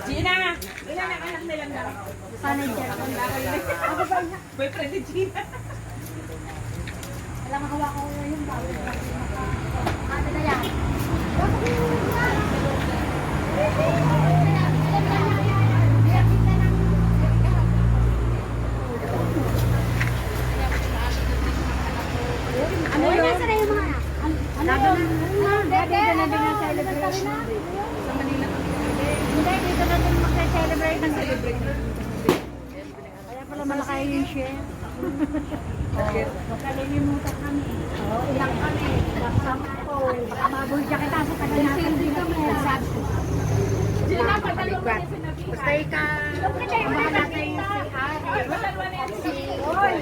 Gina! Ilan ang anak nilang daw? Sana yung cellphone na kayo. Ako ba na? Boyfriend ni Gina. Alam mo, hawak ko yung bawal. Ano na yan? Ano yun? Nasa na yung mga anak? Ano yun? Dito na din ang celebration. Sa Manila kami. Hindi, dito na din mag-celebrate ng celebration. Kaya pala malaki yung share. Kalilimutan kami. Ilang kami. Kasama ko. Mabulja kita sa tagal natin. Hindi kami. Gina, patalo mo yung sinabi. Basta ika. Mga natin si Harry. Patalo na yan si Oy!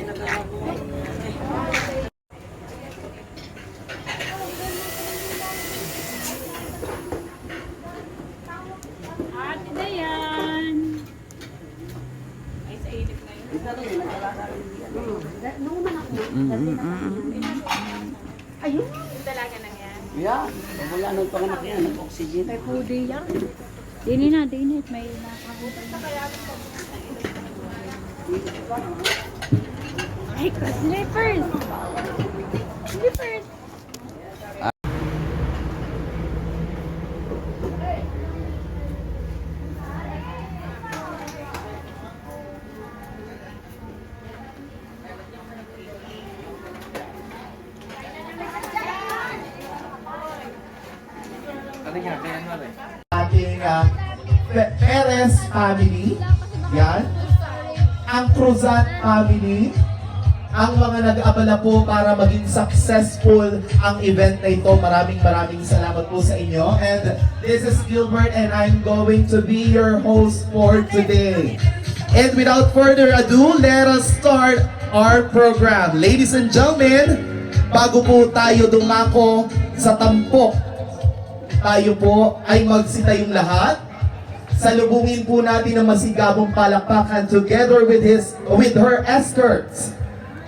Ate na yan. Ay, sa init na yun. Nung umanak mo. Ayun. Yung dalaga na yan. Yeah, wala nang panganak yan, nag-oxygen. May pudi yan. Dini na, dini. May nakakutan na. Ay, slippers! Slippers! Ating Perez family, yan, ang Cruzat family, ang mga nag-abala po para maging successful ang event na ito. Maraming salamat po sa inyo. And this is Gilbert and I'm going to be your host for today. And without further ado, let us start our program. Ladies and gentlemen, bago po tayo dumako sa tampok, tayo po ay magsitayong lahat. Salubungin po natin ang masigabong palakpakan together with her escorts,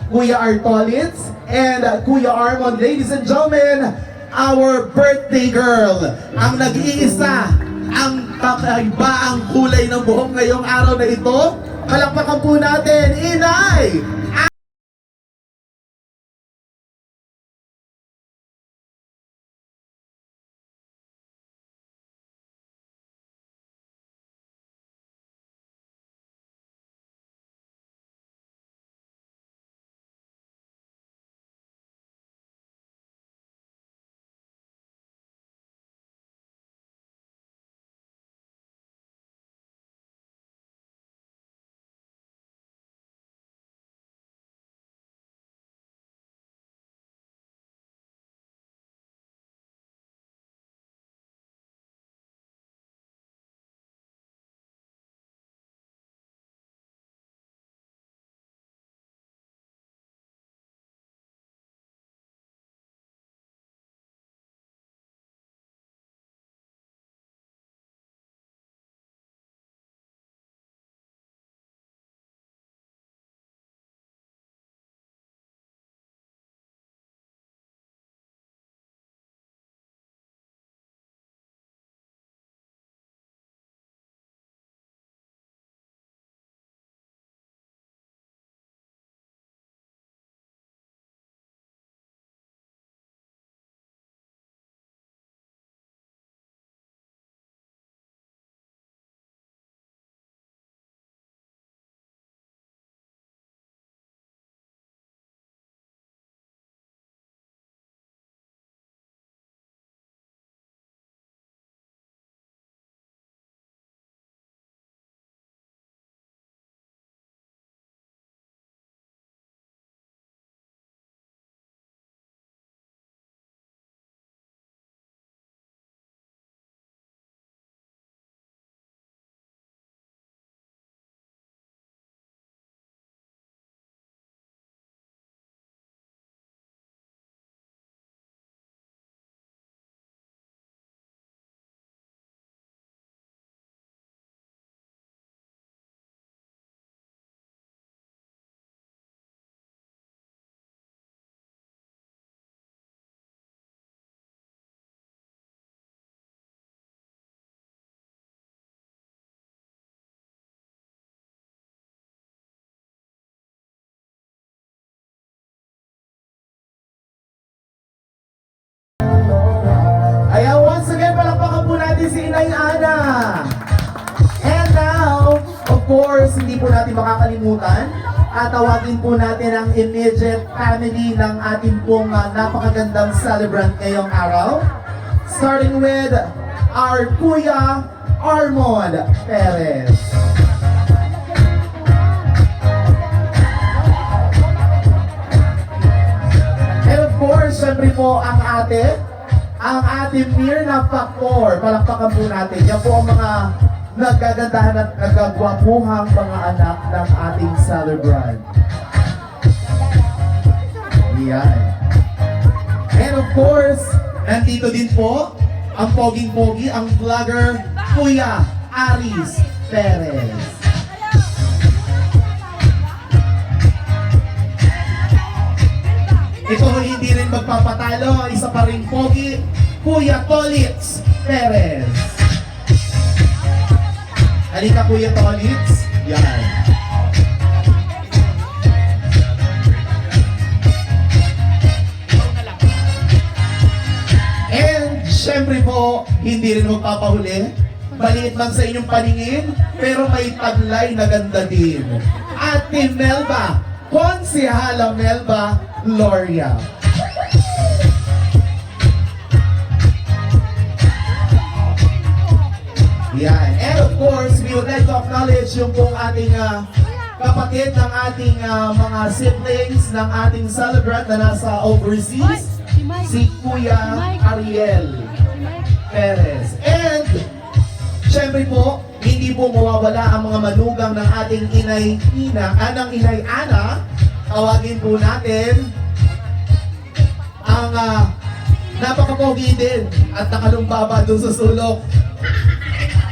Kuya Artolitz and Kuya Armand. Ladies and gentlemen, our birthday girl, ang nag-iisa, ang kakaiba ang kulay ng buhok ngayong araw na ito. Palakpakan po natin, Inay! course, hindi po natin makakalimutan. At tawagin po natin ang immediate family ng ating pong napakagandang celebrant ngayong araw. Starting with our Kuya Armond Perez. And of course, syempre po ang ating Mirna Factor. Palakpakan po natin. Yan po ang mga nagagandahan at nagagwapuhang mga anak ng ating celebrant. Yan. And of course, nandito din po ang poging-pogi, ang vlogger Kuya Aris Perez. Ito hindi rin magpapatalo, isa pa rin pogi, Kuya Tolitz Perez. Halika Kuya Tolitz. Yan. And syempre po, hindi rin magpapahuli. Maliit lang sa inyong paningin, pero may taglay na ganda din. Ate Melba, Konsehala Melba Gloria. Yan. And of course, we would like to acknowledge yung pong ating kapatid ng ating mga siblings ng ating celebrant na nasa overseas, si Kuya Ariel Perez. And syempre po, hindi po mawawala ang mga manugang ng ating inay Ana. Tawagin po natin ang napakapogi din at nakalumbaba doon sa sulok,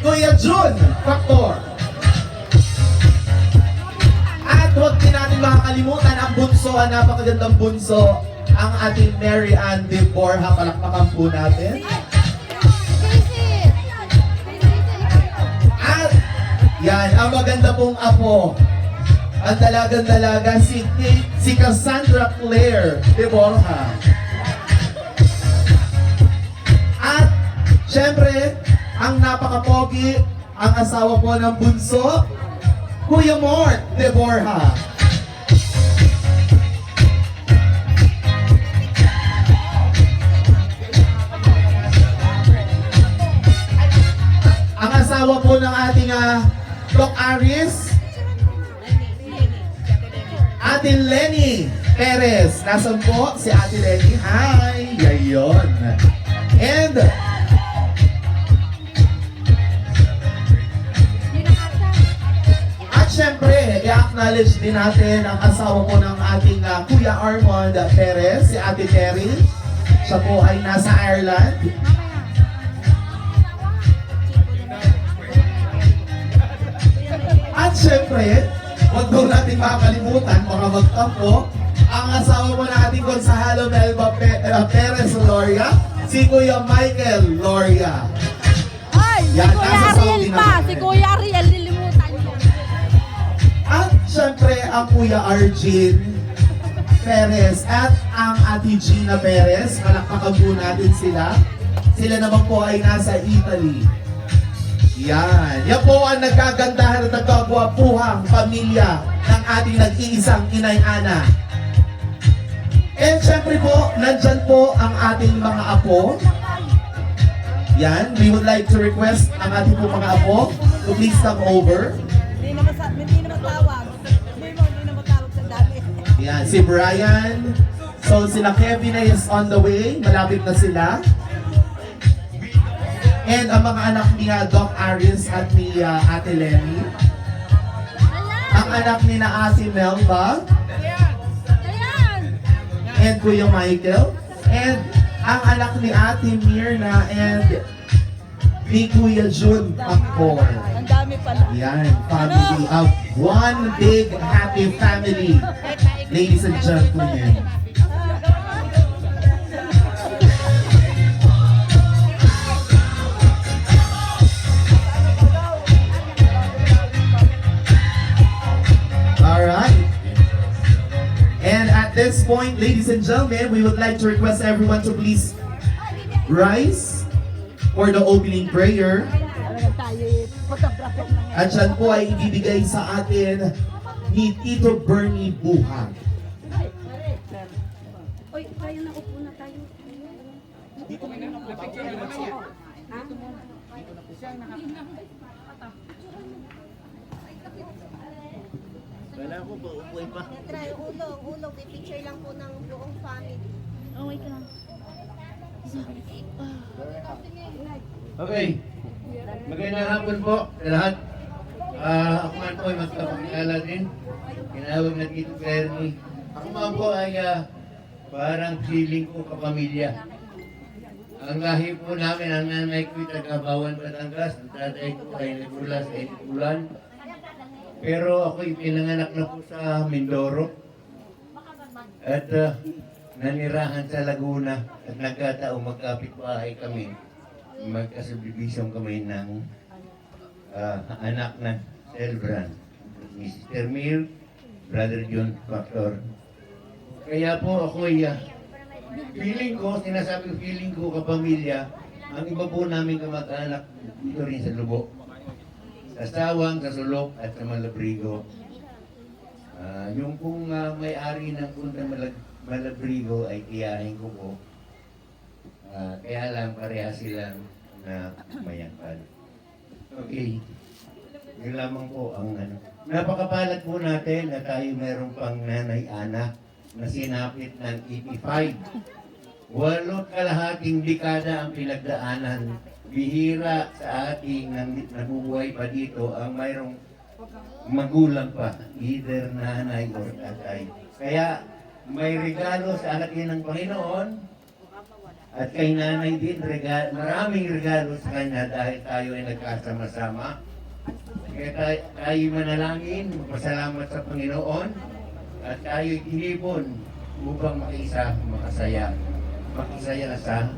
Kuya Jun Factor. At huwag din natin makakalimutan ang bunso, ang napakagandang bunso, ang ating Mary Ann de Borja. Palakpakan po natin. At yan, ang maganda pong apo, ang dalagang-dalaga, si Cassandra Claire de Borja. At syempre, ang napakapogi, ang asawa po ng bunso, Kuya Mort de Borja. Ang asawa po ng ating Doc Aris, Ate Lenny Perez. Nasaan po si Ate Lenny? Hi! Yayon. And syempre, i-acknowledge din natin ang asawa po ng ating Kuya Armond Perez, si Ate Terry. Siya po ay nasa Ireland. At syempre, huwag daw natin makakalimutan, baka magtampo, ang asawa po ng ating Konsehalo Melba Perez Loria, si Kuya Michael Loria. Ay, si Yan, Kuya nasa Saudi Ariel pa. naman. Si Kuya Ariel, nilimutan niyo. At syempre, ang Kuya Arjin Perez at ang Ate Gina Perez. Palakpakan po natin sila. Sila naman po ay nasa Italy. Yan. Yan po ang nagkagandahan at nagkagwapuhang pamilya ng ating nag-iisang Inay Ana. And syempre po, nandyan po ang ating mga apo. Yan. We would like to request ang ating po mga apo to please come over. Hindi na matawag. Hindi na matawag sa dami. Yan, si Brian. So sila Kevin is on the way. Malapit na sila. And ang mga anak ni Doc Aris at ni Ate Lenny. Ang anak ni na Ate Melba. And Kuya Michael. And ang anak ni Ate Mirna and ni Kuya Jun Pacor. Ang dami pala. Yan, family of one big happy family. Ladies and gentlemen. Alright. And at this point, ladies and gentlemen, we would like to request everyone to please rise for the opening prayer. Ano tayo At yan po ay ibibigay sa atin ni Tito Bernie Buhag. Oy, tayo na, upo na tayo. Try ulo, pipicture lang po ng buong family. Oh, wait lang. Okay. Magandang hapon po sa lahat. Ako man po ay magkapakilala din. Tinawag na Tito Bernie. Ako man po ay parang feeling ko kapamilya. Ang lahi po namin, ang nanay ko ay taga-Bawan, Batangas. Ang tatay ko ay nagmula sa Etipulan. Pero ako'y pinanganak na po sa Mindoro. At nanirahan sa Laguna. At nagkataong magkapit-bahay kami. Magkasubdivision kami ng anak na Selbran. Mr. Mir, Brother John Factor. Kaya po ako'y feeling ko, sinasabi ko feeling ko kapamilya, ang iba po namin kamag-anak dito rin sa Lubo. Sa Sawang, sa Sulok, at sa Malabrigo. Yung pong may-ari ng Punta Malabrigo ay tiyahin ko po. Kaya lang pareha silang na mayangkad. Okay. Yun lamang po ang ano. Napakapalad po natin na tayo meron pang nanay Ana na sinapit ng 85. 8 kalahating dekada ang pinagdaanan. Bihira sa ating nabubuhay pa dito ang mayroong magulang pa, either nanay or tatay. Kaya may regalo sa atin ng Panginoon at kay nanay din, maraming regalo sa kanya dahil tayo ay nagkasama-sama. Kaya tayo manalangin, magpasalamat sa Panginoon at tayo tinipon upang makisaya sa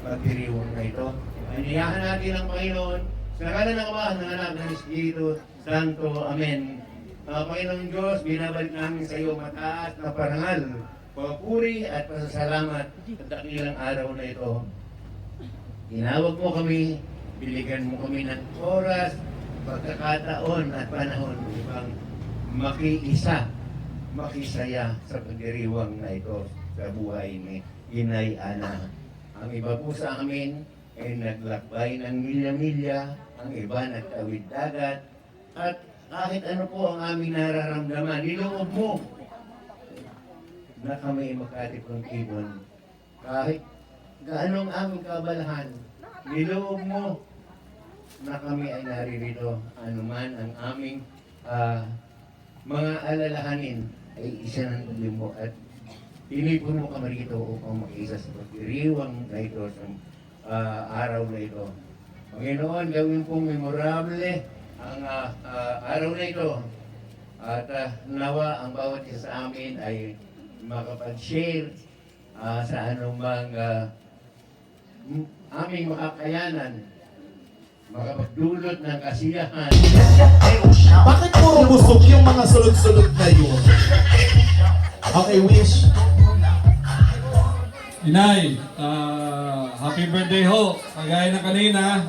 pagdiriwang na ito. Iniyahan natin ang Panginoon sa ngalan ng Ama, ng Anak, ng Espiritu Santo. Amen. Panginoong Diyos, binabalik namin sa iyo mataas na parangal, papuri at pasasalamat sa dakilang araw na ito. Tinawag mo kami, biligan mo kami ng oras, pagkakataon at panahon upang makisaya sa pagdiriwang na ito sa buhay ni Inay Ana. Ang iba po sa amin ay naglakbay ng milya-milya, ang iba nagtawid dagat, at kahit ano po ang aming nararamdaman, niloob mo na kami makatipong ibon. Kahit gaano ang aming kabalahan, niloob mo na kami ay naririto. Anuman ang aming mga alalahanin ay isa ng tuloy mo at pinipon mo kami rito upang makiisa sa pagdiriwang na ito sa araw na ito. Panginoon, gawin pong memorable ang araw na ito at nawa ang bawat isa sa amin ay makapag-share sa anumang aming makakayanan, makapagdulot ng kasiyahan. Bakit puro busog yung mga sulod-sulod na yun? Okay, wish. Inay, happy birthday ho. Kagaya ng kanina,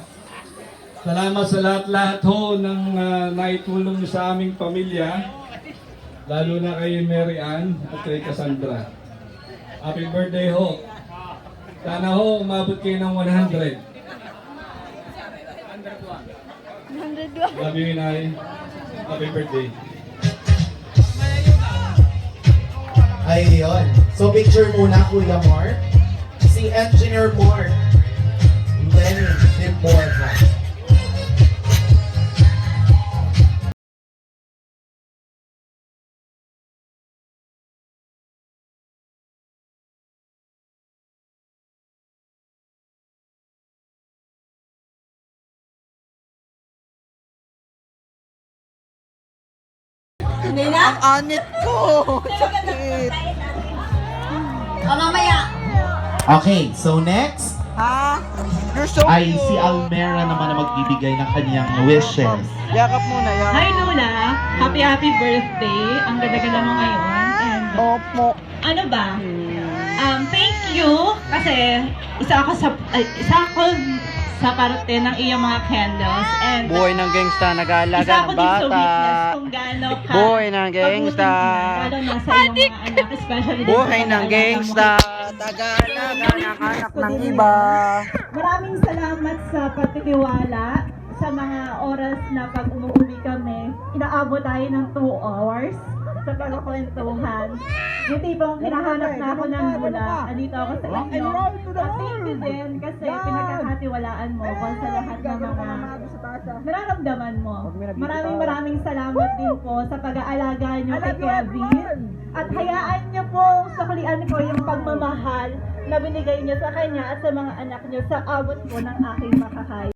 salamat sa lahat-lahat ho ng naitulong niyo sa aming pamilya. Lalo na kay Mary Ann at kay Cassandra. Happy birthday ho. Sana ho, umabot kayo ng 100. 101. Love you, Inay. Happy birthday. Ayun. So picture muna, Kuya Mark. Si Engineer Mark. Then, Tim Morgan. Ang anit ko! Sakit! Mamaya! Okay, so next Ha? You're so ay cute! si Almera naman na magbibigay ng kanyang wishes. Yakap muna, yakap. Hi Lola! Happy birthday! Ang ganda-ganda mo ngayon. And Opo. ano ba? Thank you kasi isa ako sa parte ng iyong mga candles. And Buhay ng gangsta, isa nag-aalaga ako ng din sa bata. witness kung gaano ka Buhay ng gangsta. pag-ulit niya, lalo na sa iyong mga anak, especially din Buhay sa ng pag-aalaga gangsta, mo. taga-alaga ng anak ng iba. Maraming salamat sa pagtitiwala sa mga oras na pag umuwi kami. Inaabot tayo ng 2 hours sa pagkakwentuhan. Yung tipong hinahanap na ako ng mula. Andito ako sa inyo. At thank you din kasi pinagkakatiwalaan mo ko sa lahat ng mga nararamdaman mo. Maraming salamat din po sa pag-aalaga niyo kay Kevin. At hayaan niyo po suklian ko yung pagmamahal na binigay niyo sa kanya at sa mga anak niyo sa abot po ng aking makakaya.